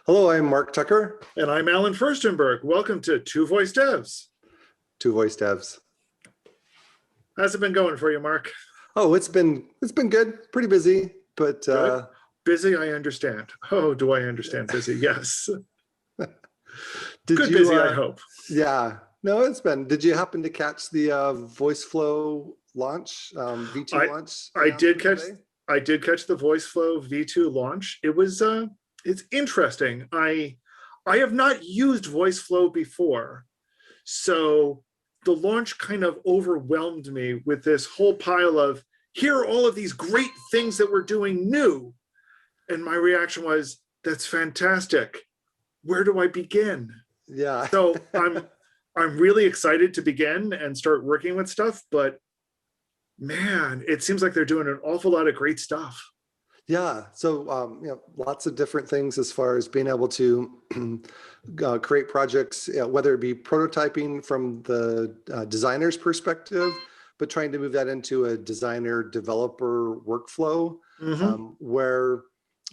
Hello, I'm Mark Tucker. And I'm Alan Furstenberg. Welcome to Two Voice Devs. Two Voice Devs. How's it been going for you, Mark? Oh, it's been good. Pretty busy, but Good. Busy, I understand. Oh, do I understand busy? Yes. Good you? Busy, I hope. Yeah. No, it's been. Did you happen to catch the VoiceFlow launch, V2 launch? I did catch. Today? I did catch the VoiceFlow V2 launch. It was. It's interesting. I have not used VoiceFlow before, so the launch kind of overwhelmed me with this whole pile of, here are all of these great things that we're doing new. And my reaction was, that's fantastic. Where do I begin? Yeah. So I'm really excited to begin and start working with stuff, but man, it seems like they're doing an awful lot of great stuff. Yeah, so lots of different things as far as being able to create projects, whether it be prototyping from the designer's perspective, but trying to move that into a designer-developer workflow where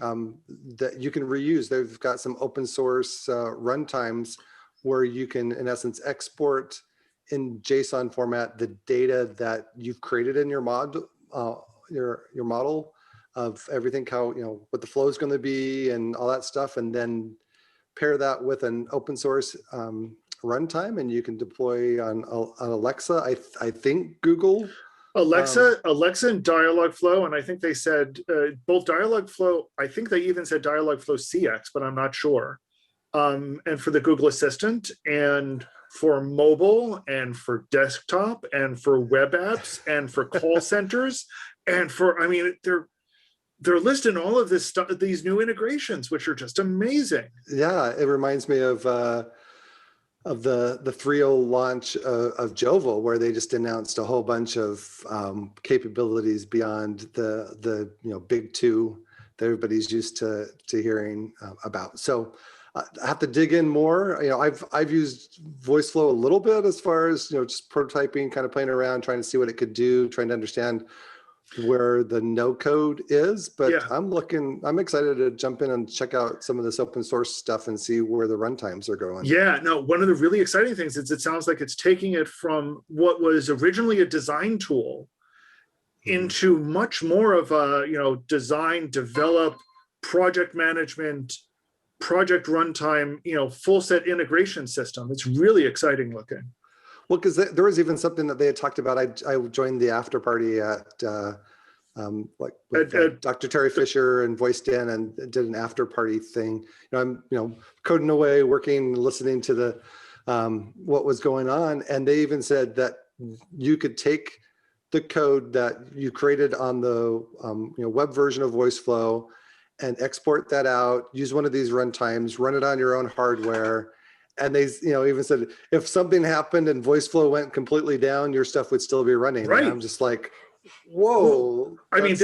that you can reuse. They've got some open source runtimes where you can, in essence, export in JSON format the data that you've created in your your model of everything, how, what the flow is going to be and all that stuff, and then pair that with an open source runtime, and you can deploy on Alexa. I think Google. Alexa and Dialogflow, and I think they said both Dialogflow, I think they even said Dialogflow CX, but I'm not sure. And for the Google Assistant, and for mobile, and for desktop, and for web apps, and for call centers, and for, I mean, they're listing all of this stuff, these new integrations, which are just amazing. Yeah, it reminds me of the 3.0 launch of Jovo, where they just announced a whole bunch of capabilities beyond the big two that everybody's used to hearing about. So I have to dig in more. I've used VoiceFlow a little bit as far as just prototyping, kind of playing around, trying to see what it could do, trying to understand where the no code is, but yeah. I'm excited to jump in and check out some of this open source stuff and see where the runtimes are going. Yeah, no, one of the really exciting things is it sounds like it's taking it from what was originally a design tool into much more of a, design, develop, project management, project runtime, full set integration system. It's really exciting looking. Well, because there was even something that they had talked about. I joined the after party at Dr. Terry Fisher and Voiced In and did an after party thing. I'm coding away, working, listening to the what was going on, and they even said that you could take the code that you created on the web version of VoiceFlow and export that out. Use one of these runtimes, run it on your own hardware. And they, even said, if something happened and VoiceFlow went completely down, your stuff would still be running. Right. And I'm just like, whoa. I mean,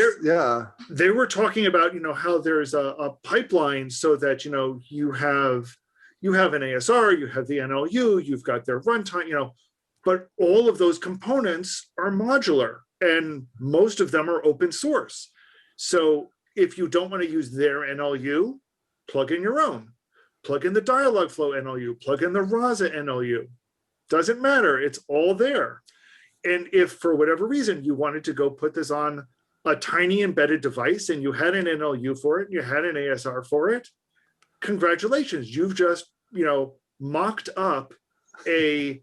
they were talking about, how there's a pipeline so that, you have an ASR, you have the NLU, you've got their runtime, but all of those components are modular and most of them are open source. So if you don't want to use their NLU, plug in your own. Plug in the Dialogflow NLU, plug in the Rasa NLU. Doesn't matter, it's all there. And if for whatever reason you wanted to go put this on a tiny embedded device and you had an NLU for it, and you had an ASR for it, congratulations, you've just, mocked up a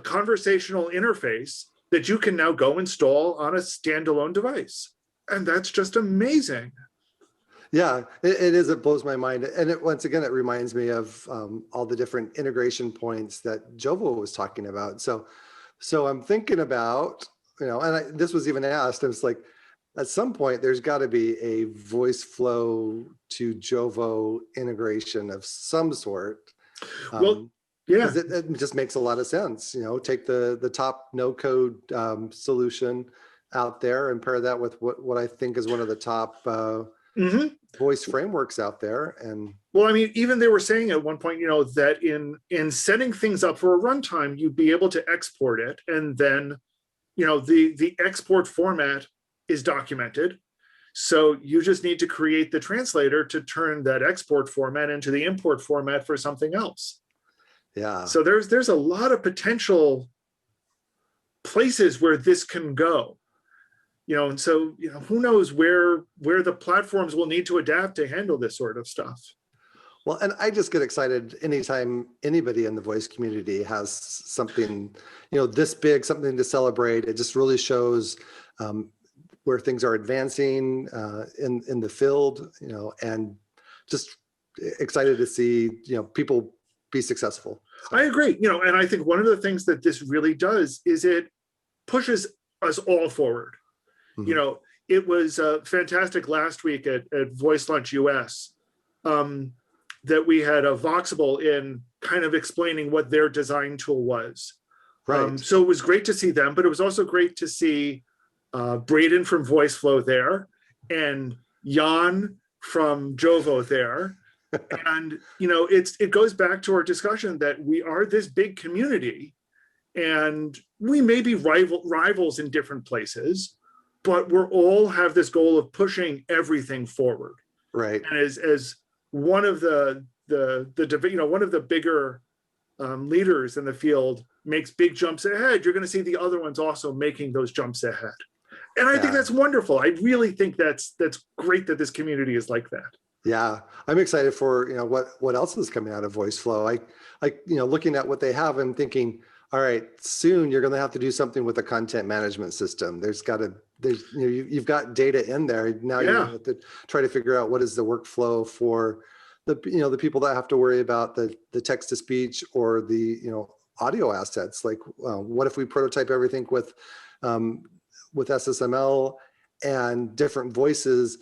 conversational interface that you can now go install on a standalone device. And that's just amazing. Yeah, it is. It blows my mind. And once again, it reminds me of all the different integration points that Jovo was talking about. So I'm thinking about, and this was even asked, it's like, at some point, there's got to be a VoiceFlow to Jovo integration of some sort. Well, yeah, it just makes a lot of sense. Take the top no code solution out there and pair that with what I think is one of the top voice frameworks out there. And well, I mean, even they were saying at one point, that in setting things up for a runtime, you'd be able to export it, and then, the export format is documented. So you just need to create the translator to turn that export format into the import format for something else. Yeah. So there's a lot of potential places where this can go. And so, who knows where the platforms will need to adapt to handle this sort of stuff. Well, and I just get excited anytime anybody in the voice community has something, this big, something to celebrate. It just really shows where things are advancing in the field, and just excited to see, people be successful. So. I agree. And I think one of the things that this really does is it pushes us all forward. Mm-hmm. It was fantastic last week at Voice Lunch US that we had a Voxable in kind of explaining what their design tool was. Right. So it was great to see them, but it was also great to see Braden from VoiceFlow there and Jan from Jovo there. And, it goes back to our discussion that we are this big community and we may be rivals in different places, but we're all have this goal of pushing everything forward. Right. And as one of the one of the bigger leaders in the field makes big jumps ahead, you're going to see the other ones also making those jumps ahead. And I think that's wonderful. I really think that's great that this community is like that. Yeah, I'm excited for what else is coming out of VoiceFlow. I looking at what they have, I'm thinking, all right, soon you're going to have to do something with a content management system. You've got data in there now. You're going to have to try to figure out what is the workflow for the people that have to worry about the text to speech or the audio assets. Like, what if we prototype everything with SSML and different voices,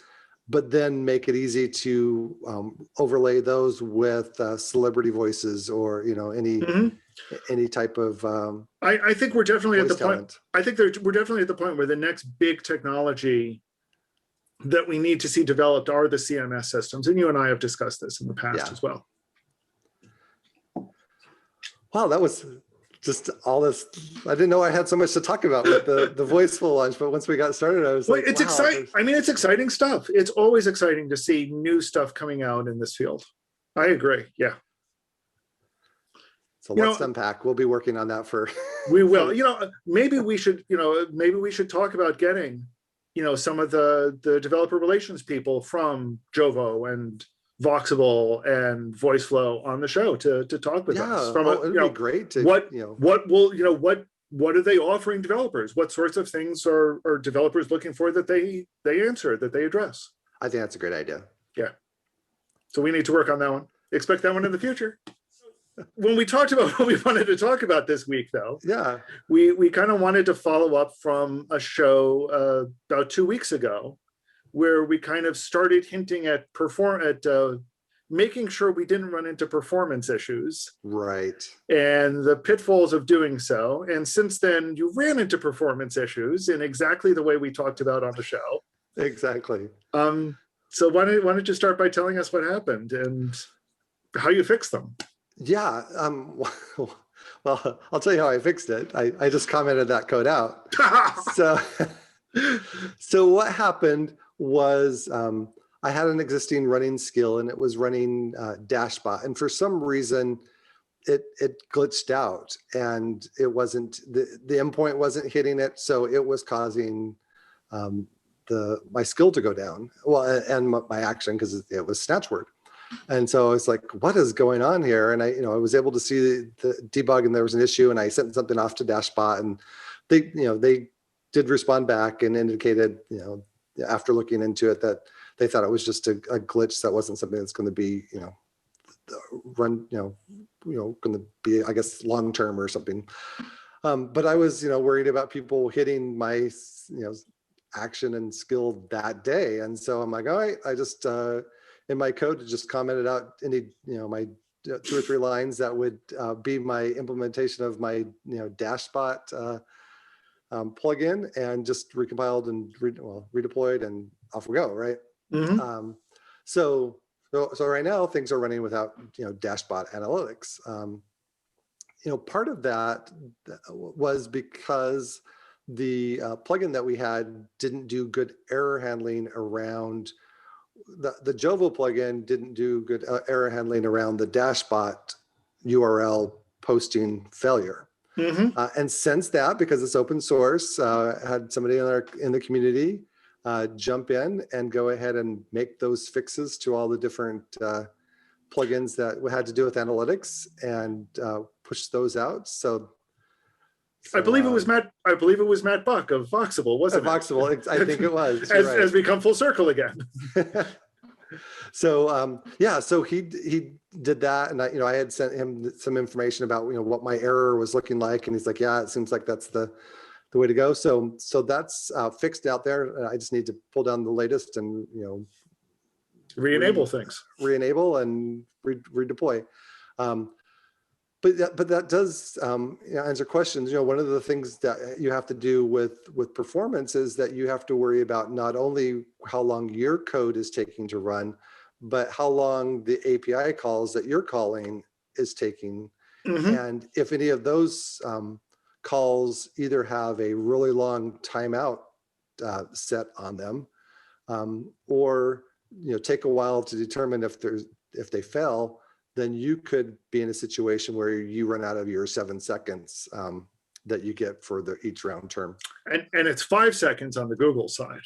but then make it easy to overlay those with celebrity voices or any type of I think we're definitely at the talent. point. I think we're definitely at the point where the next big technology that we need to see developed are the CMS systems, and you and I have discussed this in the past as well. Wow, that was just all this. I didn't know I had so much to talk about with the VoiceFlow launch, but once we got started, I was like, it's wow, exciting. I mean, it's exciting stuff. It's always exciting to see new stuff coming out in this field. I agree. Yeah. So let's unpack. We'll be working on that for. We will. Maybe we should. Maybe we should talk about getting, some of the developer relations people from Jovo and Voxable and VoiceFlow on the show to talk with us. It'd be great to. What are they offering developers? What sorts of things are developers looking for that they answer, that they address? I think that's a great idea. Yeah. So we need to work on that one. Expect that one in the future. When we talked about what we wanted to talk about this week, though, we kind of wanted to follow up from a show about 2 weeks ago, where we kind of started hinting at making sure we didn't run into performance issues, right, and the pitfalls of doing so. And since then, you ran into performance issues in exactly the way we talked about on the show. Exactly. So why don't you start by telling us what happened and how you fixed them? Yeah. Well, I'll tell you how I fixed it. I just commented that code out. So what happened was I had an existing running skill and it was running Dashbot. And for some reason, it glitched out and it wasn't, the endpoint wasn't hitting it. So it was causing my skill to go down. Well, and my action, because it was snatch word. And so I was like, what is going on here? And I was able to see the debug and there was an issue and I sent something off to Dashbot and they did respond back and indicated, after looking into it, that they thought it was just a glitch. That wasn't something that's going to be, going to be, I guess, long-term or something. But I was, worried about people hitting my, action and skill that day. And so I'm like, all right, I just, in my code, just commented out any, my 2 or 3 lines that would be my implementation of my, Dashbot plugin, and just recompiled and redeployed, and off we go, right? Mm-hmm. So right now things are running without Dashbot analytics. Part of that was because the plugin that we had didn't do good error handling around the Jovo plugin didn't do good error handling around the Dashbot URL posting failure. And since that, because it's open source, had somebody in the community jump in and go ahead and make those fixes to all the different plugins that had to do with analytics and push those out. So I believe it was Matt. I believe it was Matt Buck of Voxable, wasn't it? Voxable, I think it was. Has become full circle again. So yeah, so he did that, and I had sent him some information about what my error was looking like, and he's like, yeah, it seems like that's the way to go. So that's fixed out there. I just need to pull down the latest and re-enable things, re-enable and redeploy. But that does answer questions. One of the things that you have to do with performance is that you have to worry about not only how long your code is taking to run, but how long the API calls that you're calling is taking. And if any of those calls either have a really long timeout set on them, or take a while to determine if they fail, then you could be in a situation where you run out of your 7 seconds that you get for each round term. And it's 5 seconds on the Google side.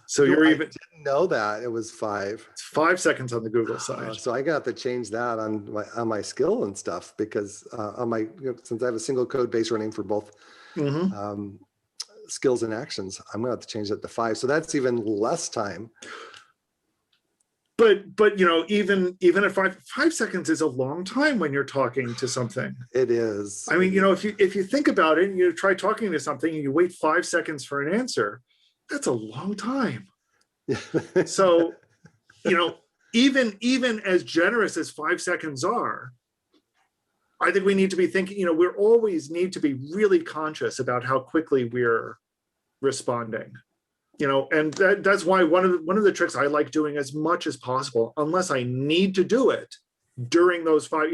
So I didn't know that it was 5. It's 5 seconds on the Google side. So I got to change that on my skill and stuff, because on my since I have a single code base running for both skills and actions, I'm gonna have to change that to 5. So that's even less time. But even at 5 seconds is a long time when you're talking to something. It is. I mean, if you think about it, and you try talking to something and you wait 5 seconds for an answer, that's a long time. So, even as generous as 5 seconds are, I think we need to be thinking, we always need to be really conscious about how quickly we're responding. And that's why one of the tricks I like doing as much as possible, unless I need to do it during those 5,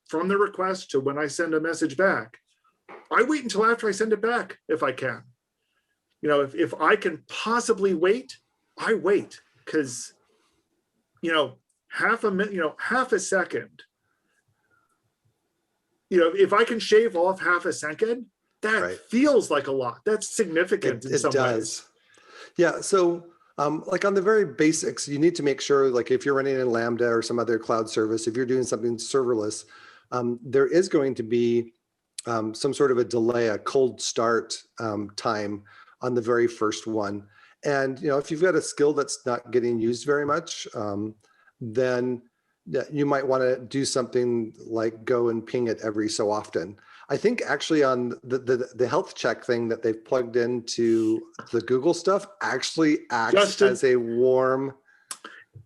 from the request to when I send a message back, I wait until after I send it back if I can. If I can possibly wait, I wait, because half a second. If I can shave off half a second, that feels like a lot. That's significant in some ways. Yeah, so like on the very basics, you need to make sure, like if you're running in Lambda or some other cloud service, if you're doing something serverless, there is going to be some sort of a delay, a cold start time on the very first one. And if you've got a skill that's not getting used very much, then you might want to do something like go and ping it every so often. I think actually on the health check thing that they've plugged into the Google stuff actually acts as a warm.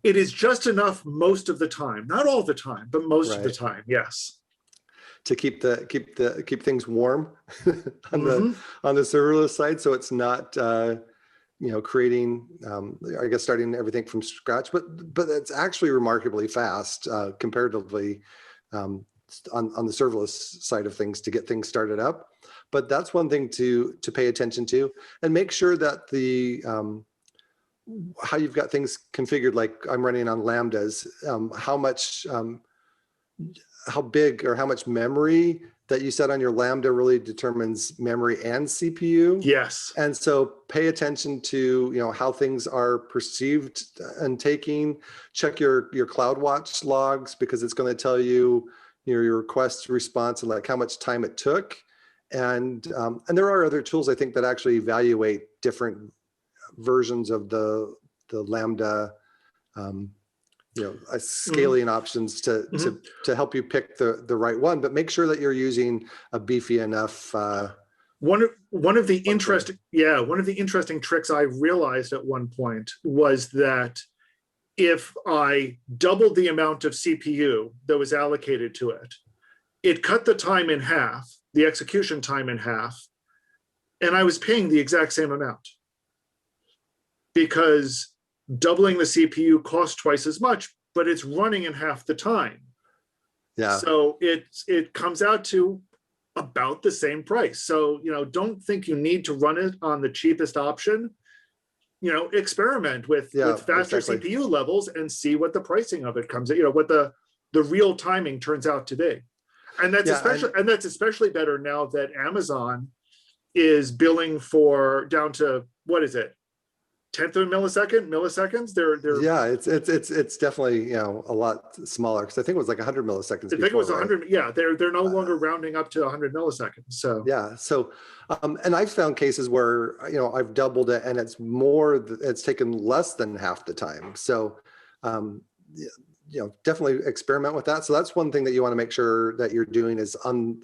It is just enough most of the time, not all the time, but most of the time, yes. To keep things warm on the serverless side, so it's not creating I guess starting everything from scratch, but it's actually remarkably fast comparatively. On the serverless side of things to get things started up. But that's one thing to pay attention to, and make sure that how you've got things configured, like I'm running on Lambdas, how big or how much memory that you set on your Lambda really determines memory and CPU. Yes. And so pay attention to how things are perceived and taking. Check your CloudWatch logs, because it's going to tell you your request response and like how much time it took. And there are other tools, I think, that actually evaluate different versions of the Lambda scaling options to help you pick the right one, but make sure that you're using a beefy enough. One of the interesting tricks I realized at one point was that if I doubled the amount of CPU that was allocated to it, it cut the time in half, the execution time in half, and I was paying the exact same amount, because doubling the CPU costs twice as much, but it's running in half the time. Yeah. So it comes out to about the same price. So, don't think you need to run it on the cheapest option. Experiment with faster exactly. CPU levels and see what the pricing of it comes at, what the real timing turns out to be. And that's especially better now that Amazon is billing for down to, what is it, tenth of a milliseconds. They're it's definitely a lot smaller, because I think it was like 100 milliseconds. I think it was 100. Right? Yeah, they're no longer rounding up to 100 milliseconds. So yeah, so and I've found cases where I've doubled it and it's taken less than half the time. So definitely experiment with that. So that's one thing that you want to make sure that you're doing is on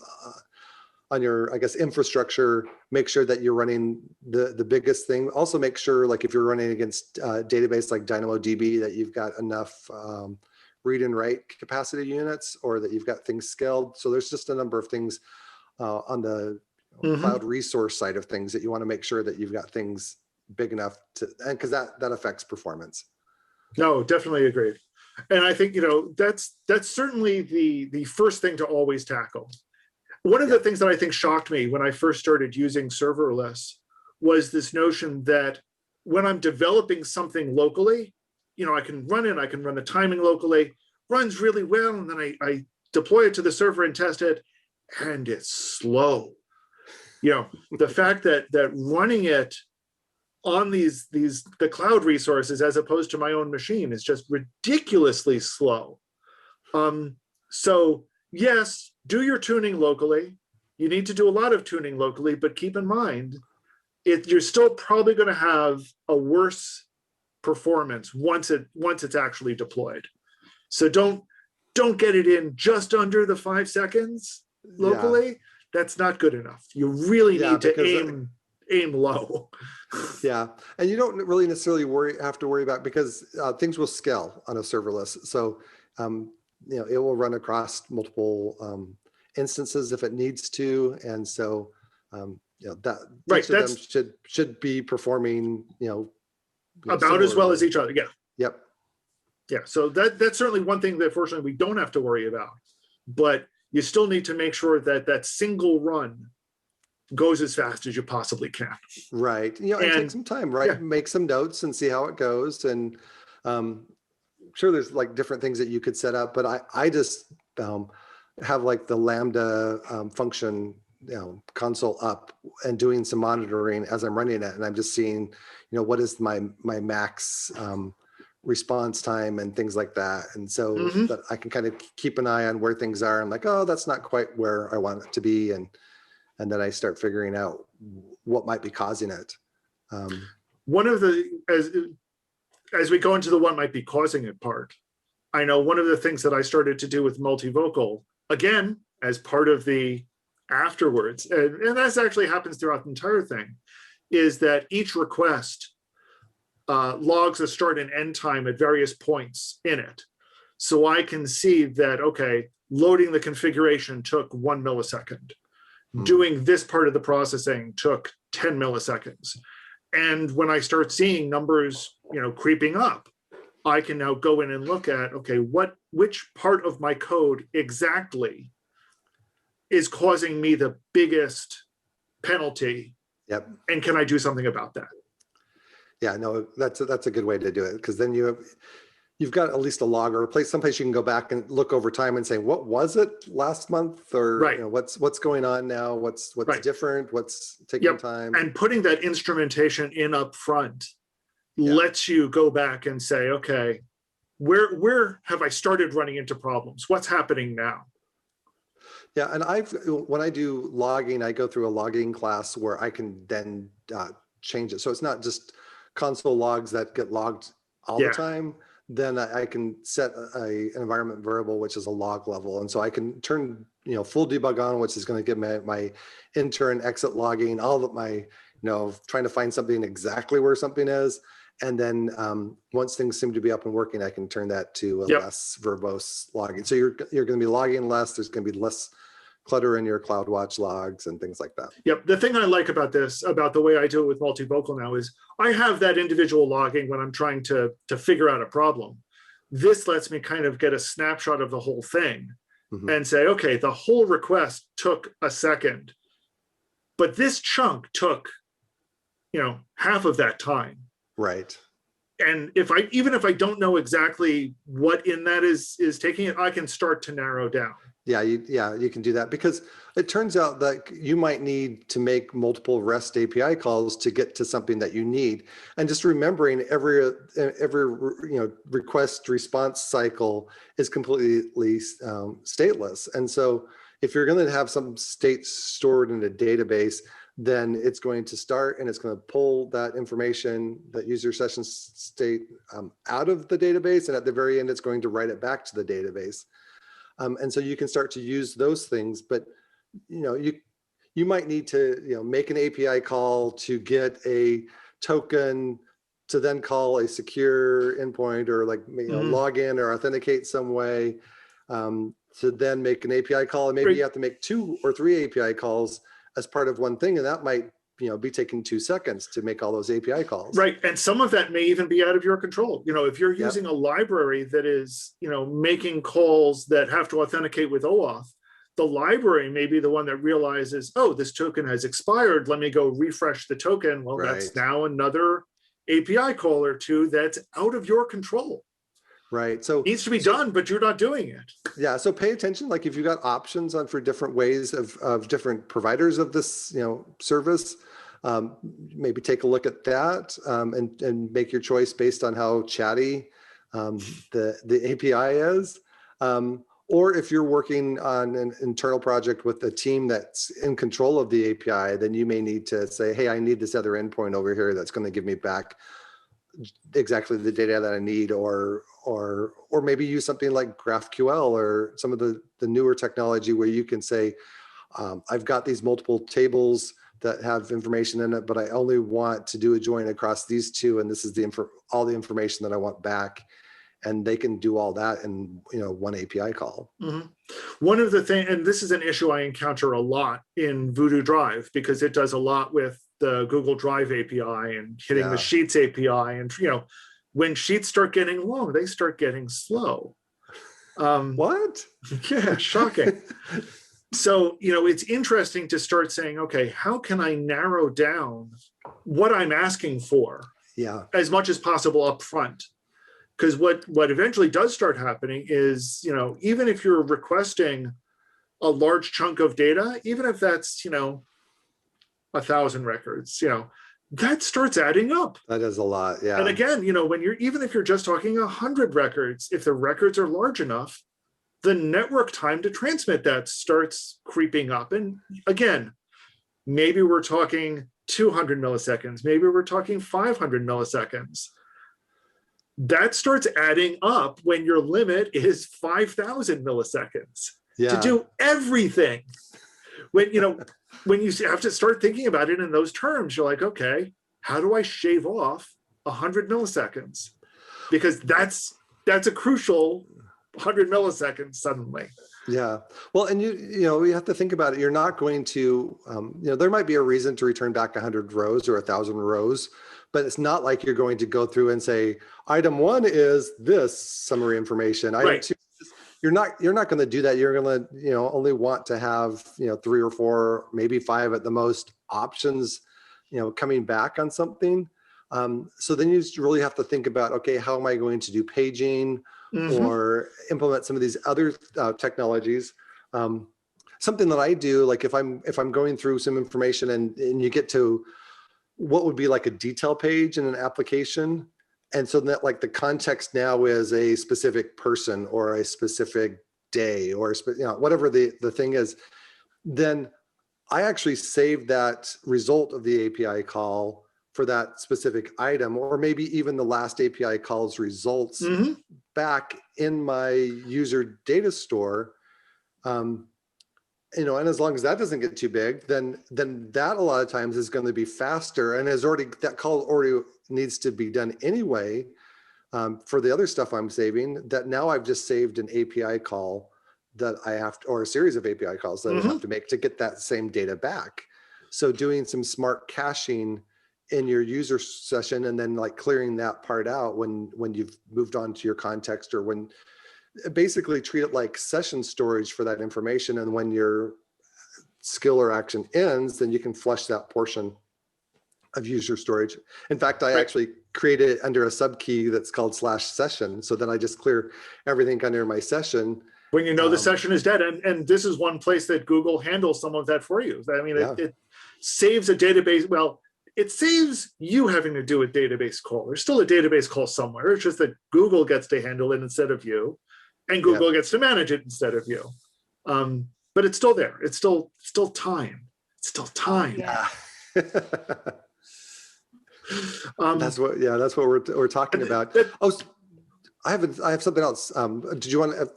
your, I guess, infrastructure, make sure that you're running the biggest thing. Also make sure, like if you're running against a database like DynamoDB, that you've got enough read and write capacity units, or that you've got things scaled. So there's just a number of things on the cloud resource side of things that you want to make sure that you've got things big enough to, and because that affects performance. No, definitely agreed. And I think, that's certainly the first thing to always tackle. One of the things that I think shocked me when I first started using serverless was this notion that when I'm developing something locally, I can run it, I can run the timing locally, runs really well, and then I deploy it to the server and test it, and it's slow. The fact that running it on the cloud resources as opposed to my own machine is just ridiculously slow. So yes, do your tuning locally. You need to do a lot of tuning locally, but keep in mind, you're still probably going to have a worse performance once it's actually deployed. So don't get it in just under the 5 seconds locally. Yeah. That's not good enough. You really need to aim low. Yeah, and you don't really necessarily have to worry about, because things will scale on a serverless. So it will run across multiple instances if it needs to, and so that each of them should be performing about as well as each other. Yeah. Yep. Yeah. So that's certainly one thing that fortunately we don't have to worry about, but you still need to make sure that single run goes as fast as you possibly can. Right. And take some time, right? Yeah. Make some notes and see how it goes. And sure, there's like different things that you could set up, but I just have like the Lambda function, console up and doing some monitoring as I'm running it. And I'm just seeing, what is my max response time and things like that. And so that I can kind of keep an eye on where things are and like, oh, that's not quite where I want it to be. And then I start figuring out what might be causing it. One of the, as we go into the what might be causing it part, I know one of the things that I started to do with multivocal, again, as part of the afterwards, and that actually happens throughout the entire thing, is that each request logs a start and end time at various points in it. So I can see that, okay, loading the configuration took 1 millisecond. Doing this part of the processing took 10 milliseconds. And when I start seeing numbers, creeping up, I can now go in and look at, okay, which part of my code exactly is causing me the biggest penalty? Yep. And can I do something about that? Yeah, no, that's a good way to do it, because then you've got at least a log or a place, someplace you can go back and look over time and say, what was it last month, or what's going on now, what's different, what's taking time. And putting that instrumentation in up front lets you go back and say, okay, where have I started running into problems? What's happening now? Yeah, and when I do logging, I go through a logging class where I can then change it. So it's not just console logs that get logged all the time. Then I can set an environment variable, which is a log level. And so I can turn, full debug on, which is going to give my enter and exit logging, all of my, trying to find something exactly where something is. And then once things seem to be up and working, I can turn that to a less verbose logging. So you're going to be logging less. There's going to be less clutter in your CloudWatch logs and things like that. Yep. The thing I like about this, about the way I do it with multivocal now, is I have that individual logging when I'm trying to figure out a problem. This lets me kind of get a snapshot of the whole thing Mhm. and say, okay, the whole request took a second, but this chunk took, half of that time. Right. And even if I don't know exactly what in that is taking it, I can start to narrow down. Yeah, you can do that, because it turns out that you might need to make multiple REST API calls to get to something that you need. And just remembering every request response cycle is completely stateless. And so if you're going to have some state stored in a database, then it's going to start and it's going to pull that information, that user session state, out of the database, and at the very end, it's going to write it back to the database. And so you can start to use those things, but you might need to make an API call to get a token to then call a secure endpoint, or log in or authenticate some way, to then make an API call, and maybe you have to make 2 or 3 API calls as part of one thing, and that might be taking 2 seconds to make all those API calls. Right. And some of that may even be out of your control. If you're using a library that is, making calls that have to authenticate with OAuth, the library may be the one that realizes, oh, this token has expired. Let me go refresh the token. Well, that's now another API call or 2 that's out of your control. Right. So it needs to be done, but you're not doing it. Yeah. So pay attention. Like if you've got options for different ways of different providers of this, service, maybe take a look at that, and make your choice based on how chatty the API is. Or if you're working on an internal project with a team that's in control of the API, then you may need to say, hey, I need this other endpoint over here that's going to give me back exactly the data that I need, or maybe use something like GraphQL or some of the newer technology where you can say, I've got these multiple tables that have information in it, but I only want to do a join across these 2, and this is all the information that I want back, and they can do all that in one API call. Mm-hmm. One of the things, and this is an issue I encounter a lot in Voodoo Drive, because it does a lot with the Google Drive API and hitting the Sheets API, and when Sheets start getting long, they start getting slow. What? Yeah, shocking. So it's interesting to start saying, okay, how can I narrow down what I'm asking for? Yeah, as much as possible up front. Because what eventually does start happening is, even if you're requesting a large chunk of data, even if that's 1,000 records, that starts adding up. that is a lot. Yeah. And again, even if you're just talking 100 records, if the records are large enough, the network time to transmit that starts creeping up. And again, maybe we're talking 200 milliseconds, maybe we're talking 500 milliseconds. That starts adding up when your limit is 5,000 milliseconds to do everything. When you have to start thinking about it in those terms, you're like, okay, how do I shave off 100 milliseconds? Because that's a crucial 100 milliseconds suddenly. Yeah. Well, and you have to think about it. You're not going to, there might be a reason to return back 100 rows or 1,000 rows, but it's not like you're going to go through and say, item 1 is this summary information. Item 2, you're not going to do that. You're going to, only want to have, 3 or 4, maybe 5 at the most options, coming back on something. So then you really have to think about, okay, how am I going to do paging? Mm-hmm. Or implement some of these other technologies. Something that I do, like if I'm going through some information and you get to what would be like a detail page in an application, and so that like the context now is a specific person or a specific day or whatever the thing is, then I actually save that result of the API call for that specific item, or maybe even the last API call's results back in my user data store. And as long as that doesn't get too big, then that a lot of times is going to be faster, and that call already needs to be done anyway for the other stuff I'm saving. That now I've just saved an API call that I have to, or a series of API calls that I have to make to get that same data back. So doing some smart caching in your user session, and then like clearing that part out when you've moved on to your context, or when basically treat it like session storage for that information. And when your skill or action ends, then you can flush that portion of user storage. In fact, I actually created it under a subkey that's called /session. So then I just clear everything under my session. When you know the session is dead. And this is one place that Google handles some of that for you. I mean, it saves a database. Well, it saves you having to do a database call. There's still a database call somewhere. It's just that Google gets to handle it instead of you, and Google gets to manage it instead of you. But it's still there. It's still time. It's still time. Yeah. That's what we're talking about. I have something else. Did you want to?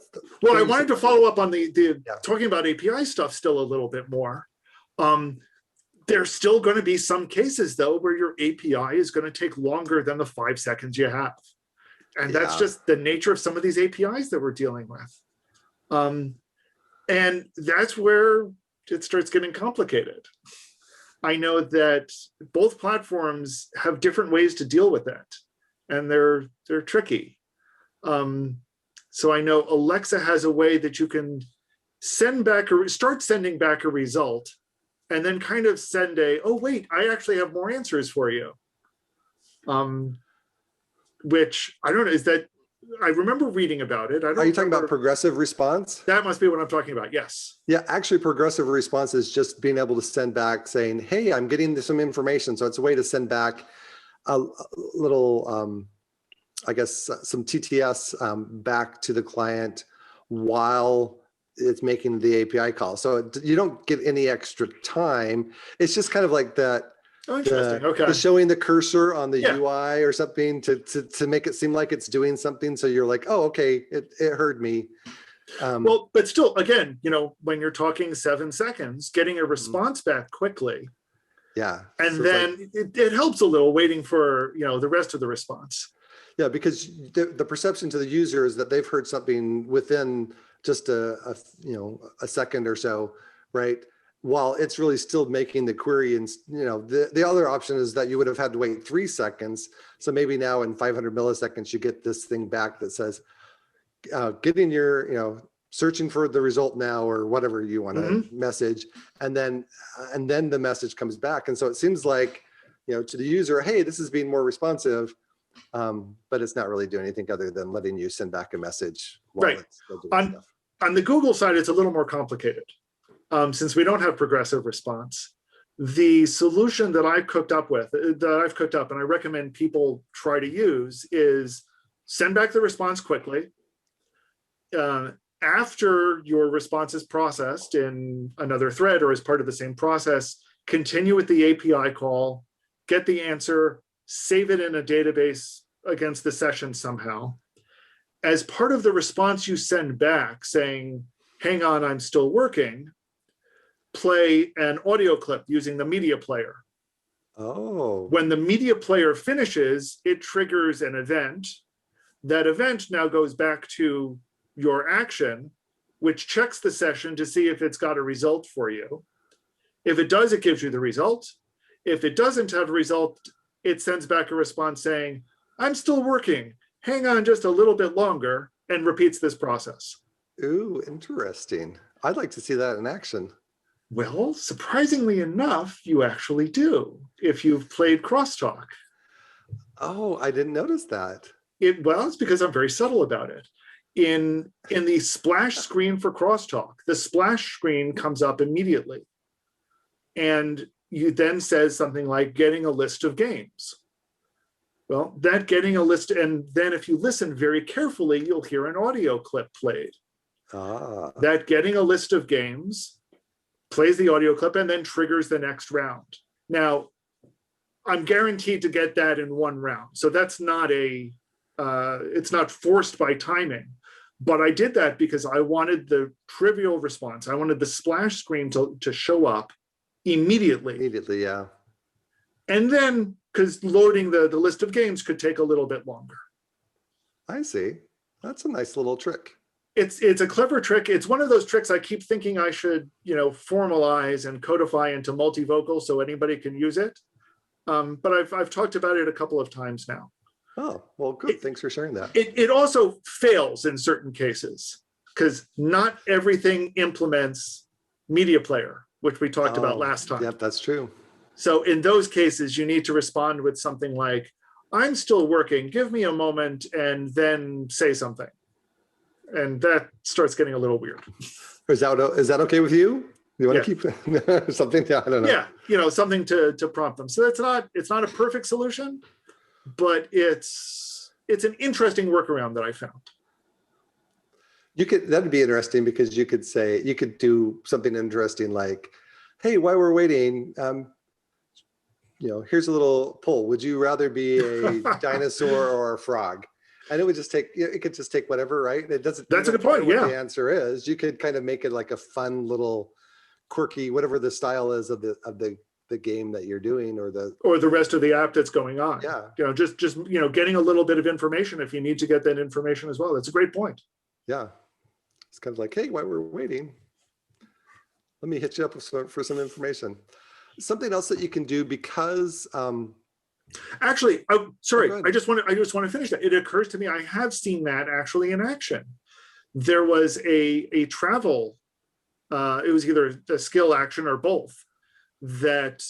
Well, I wanted to follow up on the talking about API stuff still a little bit more. There's still going to be some cases though where your API is going to take longer than the 5 seconds you have, and that's just the nature of some of these APIs that we're dealing with. And that's where it starts getting complicated. I know that both platforms have different ways to deal with that, and they're tricky. So I know Alexa has a way that you can start sending back a result, and then kind of send oh wait, I actually have more answers for you. Which I don't know, is that, I remember reading about it. Are you talking about progressive response? That must be what I'm talking about, yes. Yeah, actually progressive response is just being able to send back saying, hey, I'm getting some information. So it's a way to send back a little, I guess, some TTS back to the client while it's making the API call. So you don't get any extra time. It's just kind of like that. Oh, interesting. Okay. The showing the cursor on the UI or something to make it seem like it's doing something. So you're like, oh, okay, it heard me. Well, but still, again, when you're talking 7 seconds, getting a response back quickly. Yeah. And so then it helps a little waiting for, the rest of the response. Yeah, because the perception to the user is that they've heard something within just a second or so, right? While it's really still making the query. And the other option is that you would have had to wait 3 seconds. So maybe now in 500 milliseconds, you get this thing back that says, getting your, searching for the result now, or whatever you want to message. And then the message comes back. And so it seems like, to the user, hey, this is being more responsive. But it's not really doing anything other than letting you send back a message. While it's still doing stuff. On the Google side, it's a little more complicated. Since we don't have progressive response, the solution that I've cooked up, and I recommend people try to use, is send back the response quickly. After your response is processed in another thread or as part of the same process, continue with the API call, get the answer, save it in a database against the session somehow. As part of the response you send back saying, hang on, I'm still working, play an audio clip using the media player. Oh. When the media player finishes, it triggers an event. That event now goes back to your action, which checks the session to see if it's got a result for you. If it does, it gives you the result. If it doesn't have a result, it sends back a response saying, I'm still working, hang on just a little bit longer, and repeats this process. Ooh, interesting. I'd like to see that in action. Well, surprisingly enough, you actually do, if you've played Crosstalk. Oh, I didn't notice that. Well, it's because I'm very subtle about it. In the splash screen for Crosstalk, the splash screen comes up immediately. And you then says something like getting a list of games. Well, that getting a list, and then if you listen very carefully, you'll hear an audio clip played. Ah. That getting a list of games plays the audio clip and then triggers the next round. Now, I'm guaranteed to get that in one round. So that's not it's not forced by timing. But I did that because I wanted the trivial response. I wanted the splash screen to show up immediately. Immediately, yeah. And then, because loading the list of games could take a little bit longer. I see. That's a nice little trick. It's a clever trick. It's one of those tricks I keep thinking I should, formalize and codify into multivocal so anybody can use it. But I've talked about it a couple of times now. Oh, well, good. Thanks for sharing that. It also fails in certain cases because not everything implements media player, which we talked about last time. Yep, that's true. So in those cases, you need to respond with something like, I'm still working, give me a moment, and then say something. And that starts getting a little weird. Is that okay with you? You want Yeah. to keep something? I don't know. Yeah, something to prompt them. So it's not a perfect solution, but it's an interesting workaround that I found. That'd be interesting because you could do something interesting like, hey, while we're waiting, here's a little poll. Would you rather be a dinosaur or a frog? And it could just take whatever, right? It doesn't. That's a good point. What Yeah. the answer is, you could kind of make it like a fun little quirky, whatever the style is of the game that you're doing, or the rest of the app that's going on. Yeah. Just getting a little bit of information if you need to get that information as well. That's a great point. Yeah. It's kind of like, hey, while we're waiting, let me hit you up for some information. Something else that you can do because actually, sorry, I just want to finish that. It occurs to me I have seen that actually in action. There was a travel, it was either a skill action or both, that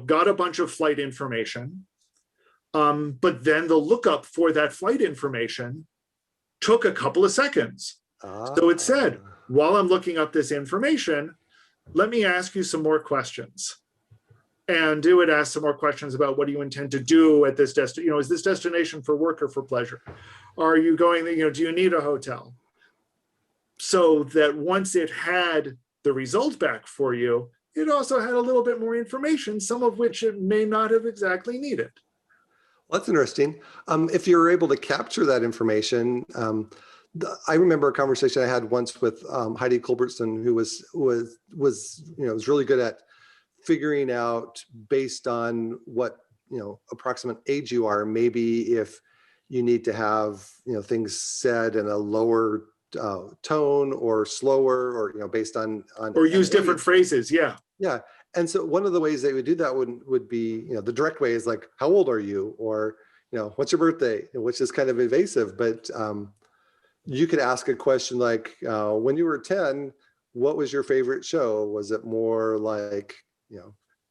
got a bunch of flight information, but then the lookup for that flight information took a couple of seconds. So it said, while I'm looking up this information, let me ask you some more questions. And it would ask some more questions about what do you intend to do at this destination? Is this destination for work or for pleasure? Are you going, do you need a hotel? So that once it had the result back for you, it also had a little bit more information, some of which it may not have exactly needed. Well, that's interesting. If you're able to capture that information, I remember a conversation I had once with Heidi Culbertson, who was really good at figuring out, based on what approximate age you are, maybe if you need to have things said in a lower tone or slower, or based on or use different phrases. Yeah. And so one of the ways they would do that would be, the direct way is like, how old are you? Or, what's your birthday? Which is kind of evasive, but you could ask a question like, when you were 10, what was your favorite show? Was it more like,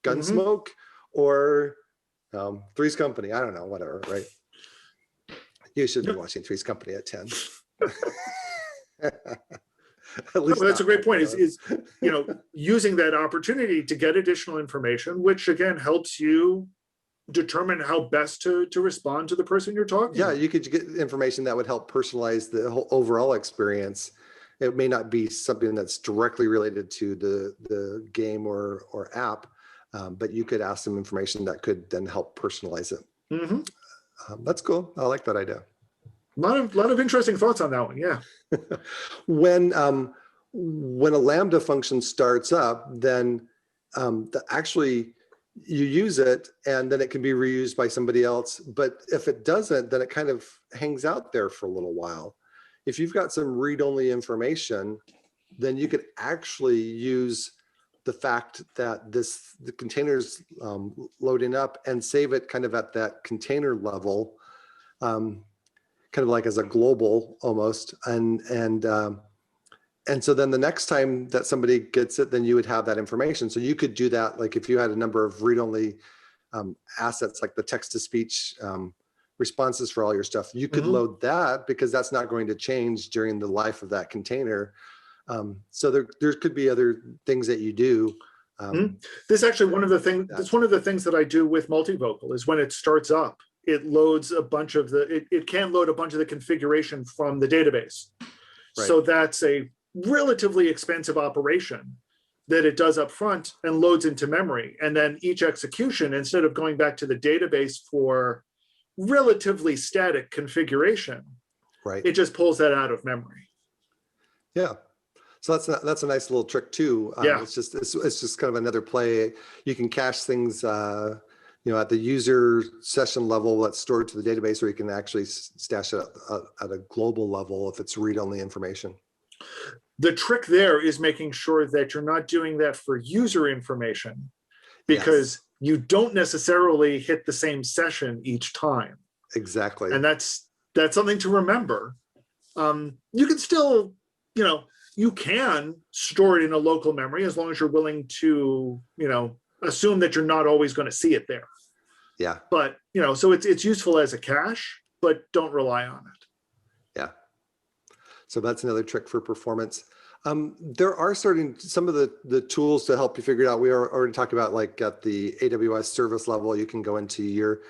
Gunsmoke or Three's Company? I don't know, whatever, right? You should be watching Three's Company at 10. At least that's a great point. Is using that opportunity to get additional information, which again helps you determine how best to respond to the person you're talking to. You could get information that would help personalize the whole overall experience. It may not be something that's directly related to the game or app, but you could ask some information that could then help personalize it. That's cool. I like that idea. A lot of interesting thoughts on that one. Yeah. When a Lambda function starts up, then actually you use it and then it can be reused by somebody else. But if it doesn't, then it kind of hangs out there for a little while. If you've got some read-only information, then you could actually use the fact that the container's loading up and save it kind of at that container level, kind of like as a global almost. And so then the next time that somebody gets it, then you would have that information. So you could do that, like if you had a number of read-only assets, like the text-to-speech responses for all your stuff, you could load that because that's not going to change during the life of that container. So there could be other things that you do. This is actually one of the things. That's one of the things that I do with multivocal is when it starts up, it loads a bunch of it can load a bunch of the configuration from the database. Right. So that's a relatively expensive operation that it does up front and loads into memory. And then each execution, instead of going back to the database for relatively static configuration, right, it just pulls that out of memory. Yeah. So that's a nice little trick too. It's just kind of another play. You can cache things, at the user session level that's stored to the database, or you can actually stash it at a global level if it's read-only information. The trick there is making sure that you're not doing that for user information, because you don't necessarily hit the same session each time. Exactly. And that's something to remember. You can still, you can store it in a local memory as long as you're willing to, assume that you're not always going to see it there. Yeah. But, so it's useful as a cache, but don't rely on it. Yeah. So that's another trick for performance. There are some of the tools to help you figure it out. We are already talking about, like, at the AWS service level, you can go into your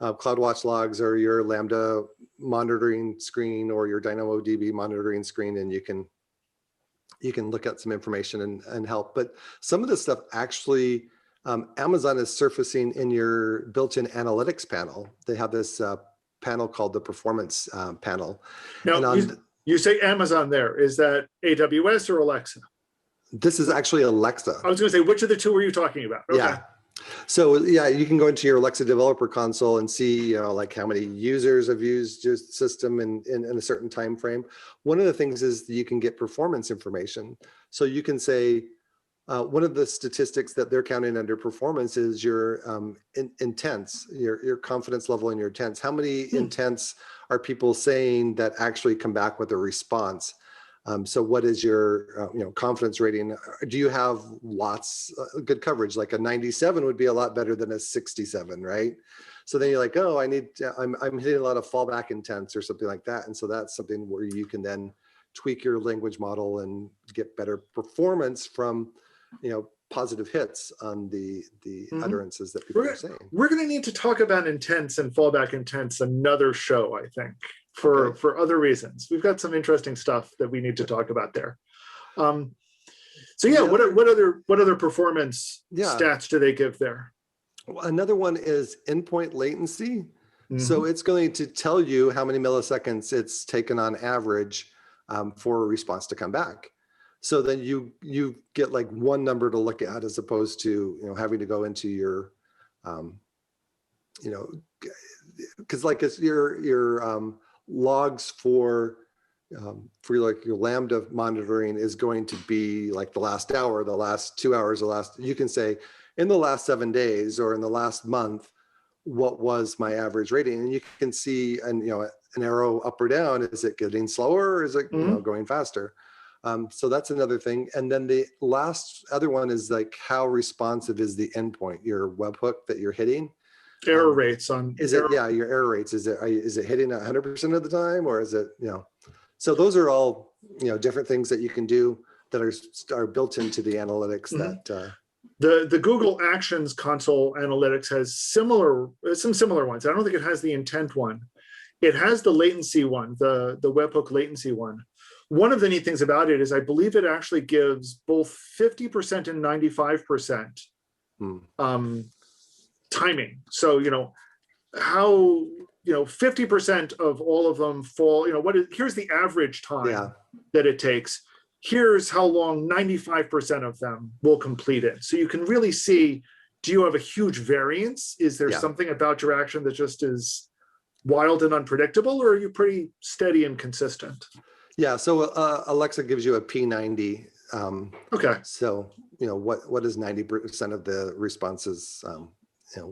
CloudWatch logs or your Lambda monitoring screen or your DynamoDB monitoring screen, and you can look at some information and help. But some of this stuff actually, Amazon is surfacing in your built-in analytics panel. They have this panel called the performance panel. Now, you say Amazon there. Is that AWS or Alexa? This is actually Alexa. I was going to say, which of the two were you talking about? Okay. Yeah. So yeah, you can go into your Alexa developer console and see, like, how many users have used your system in a certain time frame. One of the things is you can get performance information. So you can say, one of the statistics that they're counting under performance is your intents, your confidence level in your intents. How many intents are people saying that actually come back with a response? So what is your confidence rating? Do you have lots good coverage? Like a 97 would be a lot better than a 67, right? So then you're like, oh, I'm hitting a lot of fallback intents or something like that. And so that's something where you can then tweak your language model and get better performance from positive hits on the utterances that people are saying. We're going to need to talk about intents and fallback intents another show, I think, for other reasons. We've got some interesting stuff that we need to talk about there. So yeah, what other performance stats do they give there? Another one is endpoint latency. Mm-hmm. So it's going to tell you how many milliseconds it's taken on average for a response to come back. So then you get like one number to look at, as opposed to having to go into your because like it's your logs for like your Lambda monitoring is going to be like the last hour, the last 2 hours, you can say in the last 7 days or in the last month, what was my average rating? And you can see an arrow up or down. Is it getting slower or is it going faster? So that's another thing. And then the last other one is like, how responsive is the endpoint, your webhook that you're hitting? Error rates on your error rates. Is it hitting 100% of the time, or is it, so those are all, different things that you can do that are built into the analytics that, the Google Actions console analytics has some similar ones. I don't think it has the intent one. It has the latency one, the webhook latency one. One of the neat things about it is I believe it actually gives both 50% and 95% timing. So, how, 50% of all of them fall, here's the average time that it takes. Here's how long 95% of them will complete it. So you can really see, do you have a huge variance? Is there something about your action that just is wild and unpredictable, or are you pretty steady and consistent? Yeah, so Alexa gives you a P90. Okay. So, what is 90% of the responses,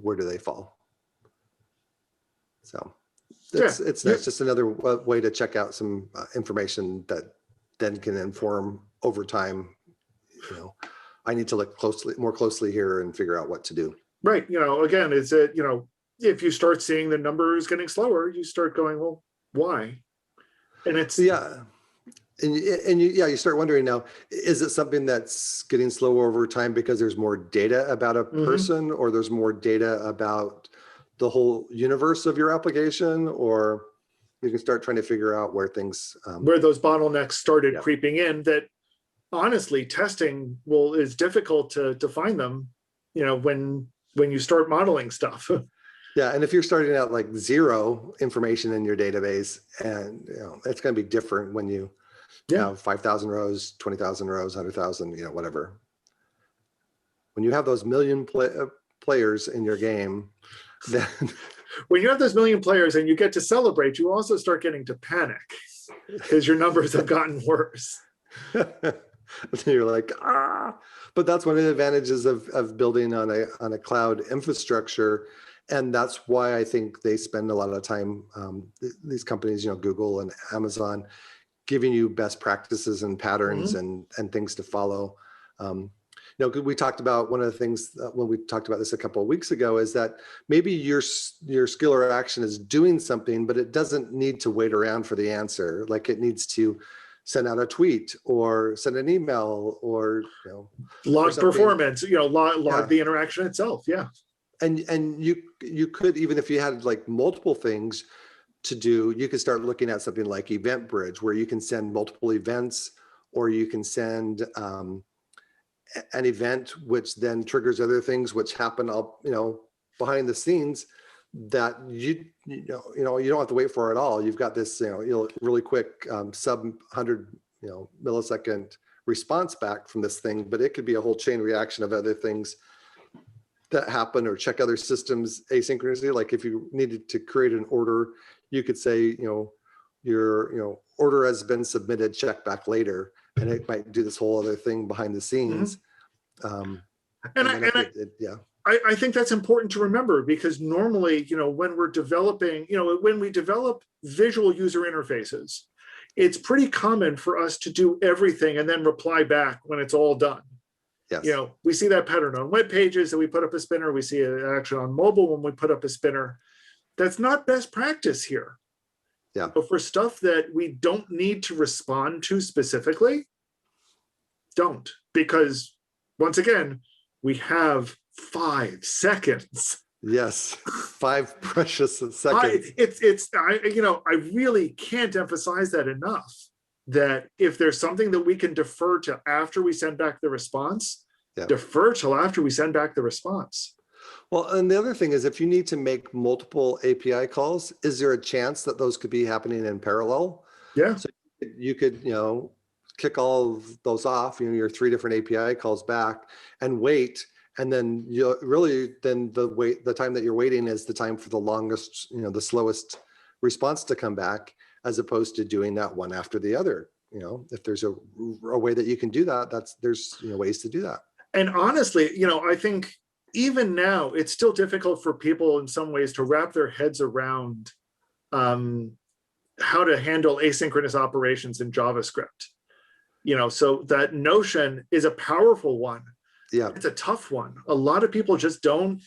where do they fall? So it's nice, just another way to check out some information that then can inform over time, I need to look more closely here and figure out what to do. Right. Again, is it, if you start seeing the numbers getting slower, you start going, well, why? And it's you start wondering now, is it something that's getting slower over time because there's more data about a person, or there's more data about the whole universe of your application, or you can start trying to figure out where things where those bottlenecks started creeping in, that honestly testing is difficult to find them, when you start modeling stuff. Yeah, and if you're starting out like zero information in your database, and it's going to be different when you have 5,000 rows, 20,000 rows, 100,000, whatever. When you have those million players in your game, then when you have those million players and you get to celebrate, you also start getting to panic because your numbers have gotten worse. You're like, but that's one of the advantages of building on a cloud infrastructure. And that's why I think they spend a lot of time, these companies, Google and Amazon, giving you best practices and patterns and things to follow. We talked about one of the things when we talked about this a couple of weeks ago is that maybe your skill or action is doing something, but it doesn't need to wait around for the answer. Like it needs to send out a tweet or send an email or log performance, log the interaction itself. Yeah. And you could, even if you had like multiple things to do, you could start looking at something like EventBridge, where you can send multiple events, or you can send an event which then triggers other things which happen up, behind the scenes that you don't have to wait for at all. You've got this, really quick sub 100, millisecond response back from this thing, but it could be a whole chain reaction of other things that happen, or check other systems asynchronously. Like if you needed to create an order, you could say, your order has been submitted, check back later. And it might do this whole other thing behind the scenes. I think that's important to remember, because normally, when we're developing, when we develop visual user interfaces, it's pretty common for us to do everything and then reply back when it's all done. Yes. We see that pattern on web pages that we put up a spinner. We see it actually on mobile when we put up a spinner. That's not best practice here. Yeah. But for stuff that we don't need to respond to specifically, don't. Because once again, we have 5 seconds. Yes, 5 precious seconds. I really can't emphasize that enough, that if there's something that we can defer to after we send back the response, defer till after we send back the response. Well, and the other thing is, if you need to make multiple API calls, is there a chance that those could be happening in parallel? Yeah. So you could, kick all of those off, your 3 different API calls back, and wait. And then the time that you're waiting is the time for the longest, the slowest response to come back, as opposed to doing that one after the other. If there's a way that you can do that, there's ways to do that. And honestly, I think even now it's still difficult for people in some ways to wrap their heads around how to handle asynchronous operations in JavaScript. So that notion is a powerful one. Yeah, it's a tough one. A lot of people just don't.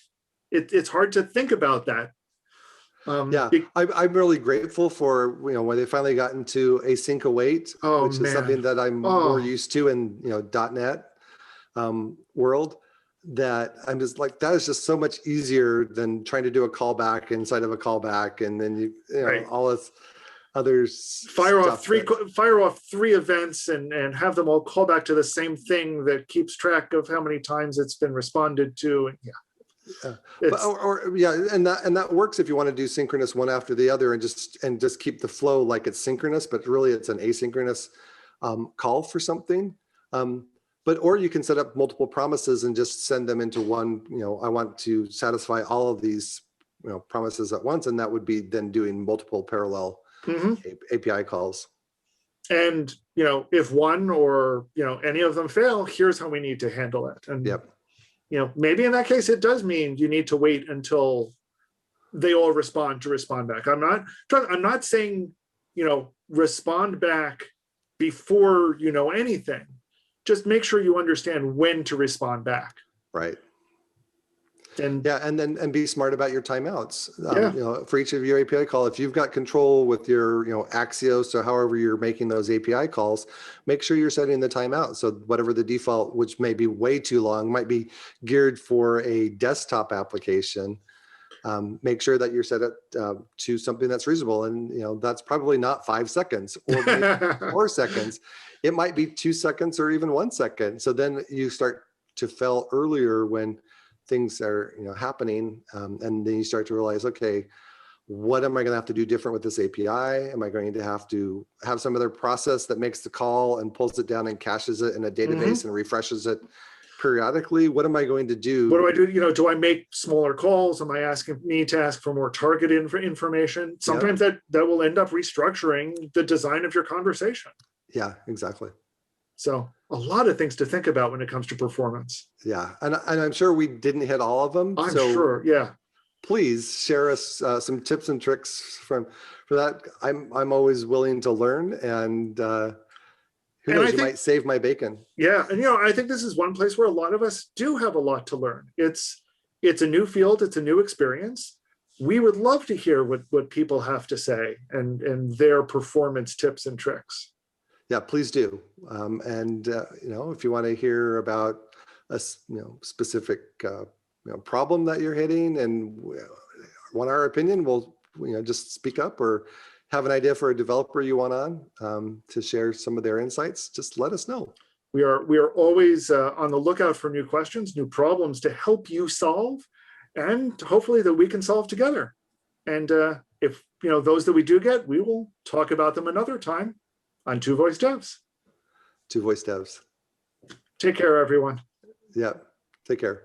It's hard to think about that. I'm really grateful for when they finally got into async await, which is something that I'm more used to in .NET world. That I'm just like, that is just so much easier than trying to do a callback inside of a callback, and then right. all this others fire off 3 events and have them all call back to the same thing that keeps track of how many times it's been responded to. And and that works if you want to do synchronous one after the other and just keep the flow like it's synchronous, but really it's an asynchronous call for something. Or you can set up multiple promises and just send them into one. I want to satisfy all of these promises at once, and that would be then doing multiple parallel API calls. And if one or any of them fail, here's how we need to handle it. And maybe in that case it does mean you need to wait until they all respond back. I'm not saying respond back before anything. Just make sure you understand when to respond back. Right. And and be smart about your timeouts. For each of your API call, if you've got control with your Axios or however you're making those API calls, make sure you're setting the timeout. So whatever the default, which may be way too long, might be geared for a desktop application. Make sure that you're set it to something that's reasonable, and that's probably not 5 seconds or maybe 4 seconds. It might be 2 seconds or even 1 second. So then you start to fail earlier when things are happening, and then you start to realize, okay, what am I going to have to do different with this API? Am I going to have some other process that makes the call and pulls it down and caches it in a database and refreshes it periodically? What am I going to do? What do I do? Do I make smaller calls? Am I need to ask for more targeted information? Sometimes that will end up restructuring the design of your conversation. Yeah, exactly. So a lot of things to think about when it comes to performance. Yeah, and I'm sure we didn't hit all of them. I'm sure, yeah. please share us some tips and tricks for that. I'm always willing to learn, and who And I knows, you think, might save my bacon. yeah, and I think this is one place where a lot of us do have a lot to learn. It's a new field, it's a new experience. We would love to hear what people have to say and their performance tips and tricks. Yeah, please do. And if you want to hear about a specific problem that you're hitting and want our opinion, we'll just speak up, or have an idea for a developer you want on to share some of their insights. Just let us know. We are always on the lookout for new questions, new problems to help you solve, and hopefully that we can solve together. And if those that we do get, we will talk about them another time on Two Voice Devs. Two Voice Devs. Take care, everyone. Yeah, take care.